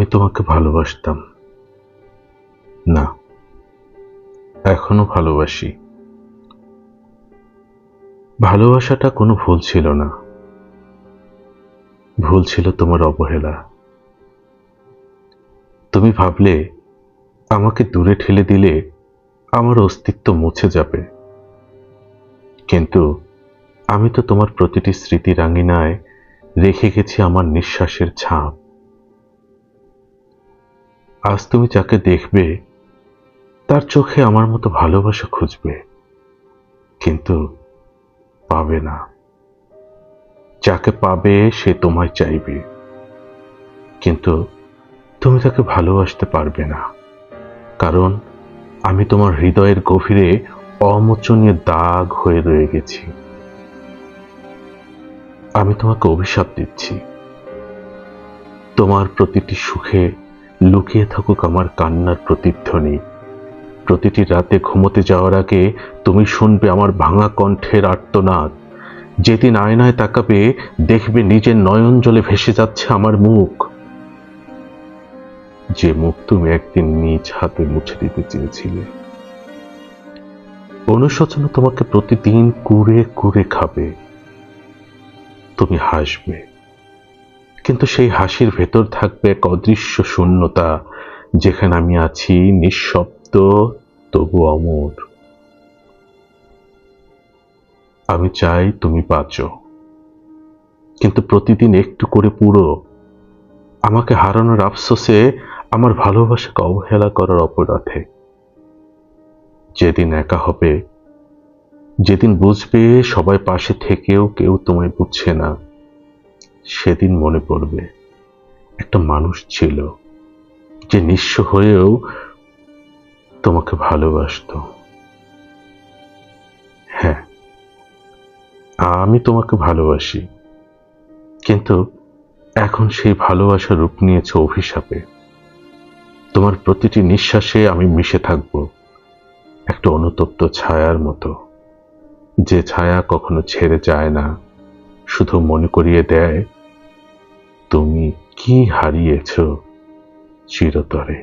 আমি তোমাকে ভালোবাসতাম না, এখনো ভালোবাসি। ভালোবাসাটা কোনো ভুল ছিল না, ভুল ছিল তোমার অবহেলা। তুমি ভাবলে আমাকে দূরে ঠেলে দিলে আমার অস্তিত্ব মুছে যাবে, কিন্তু আমি তো তোমার প্রতিটি স্মৃতির আঙিনায় রেখে গেছি আমার নিঃশ্বাসের ছাপ। আজ তুমি যাকে দেখবে তার চোখে আমার মতো ভালোবাসা খুঁজবে, কিন্তু পাবে না। যাকে পাবে সে তোমায় চাইবে, কিন্তু তুমি তাকে ভালোবাসতে পারবে না, কারণ আমি তোমার হৃদয়ের গভীরে অমোচনীয় দাগ হয়ে রয়ে গেছি। আমি তোমাকে অভিশাপ দিচ্ছি, তোমার প্রতিটি সুখে লুকিয়ে থাকুক আমার কান্নার প্রতিধ্বনি। প্রতিটি রাতে ঘুমোতে যাওয়ার আগে তুমি শুনবে আমার ভাঙা কণ্ঠের আর্তনাদ। যেদিন আয়নায় তাকাবে দেখবে নিজের নয়ন জলে ভেসে যাচ্ছে আমার মুখ, যে মুখ তুমি একদিন নিজ হাতে মুছে দিতে চেয়েছিলে। অনুশোচনা তোমাকে প্রতিদিন কুরে কুরে খাবে। তুমি হাসবে, কিন্তু সেই হাসির ভেতর থাকবে এক অদৃশ্য শূন্যতা, যেখানে আমি আছি নিঃশব্দ তবু অমর। আমি চাই তুমি বাঁচো, কিন্তু প্রতিদিন একটু করে পুরো। আমাকে হারানোর আফসোসে, আমার ভালোবাসাকে অবহেলা করার অপরাধে। যেদিন একা হবে, যেদিন বুঝবে সবাই পাশে থেকেও কেউ তোমায় বুঝছে না, সেদিন মনে পড়বে একটা মানুষ ছিল যে নিঃস্ব হয়েও তোমাকে ভালোবাসতো। হ্যাঁ, আমি তোমাকে ভালোবাসি, কিন্তু এখন সেই ভালোবাসা রূপ নিয়েছে অভিশাপে। তোমার প্রতিটি নিঃশ্বাসে আমি মিশে থাকব, একটা অনুতপ্ত ছায়ার মতো, যে ছায়া কখনো ছেড়ে যায় না, শুধু মনে করিয়ে দেয় তুমি কি হারিয়েছ চিরতরে।